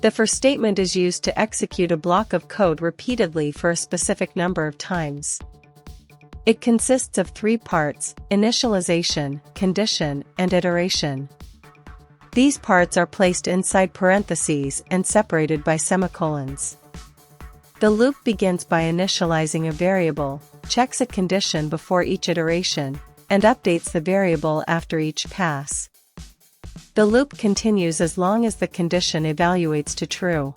The for statement is used to execute a block of code repeatedly for a specific number of times. It consists of 3 parts: initialization, condition, and iteration. These parts are placed inside parentheses and separated by semicolons. The loop begins by initializing a variable, checks a condition before each iteration, and updates the variable after each pass. The loop continues as long as the condition evaluates to true.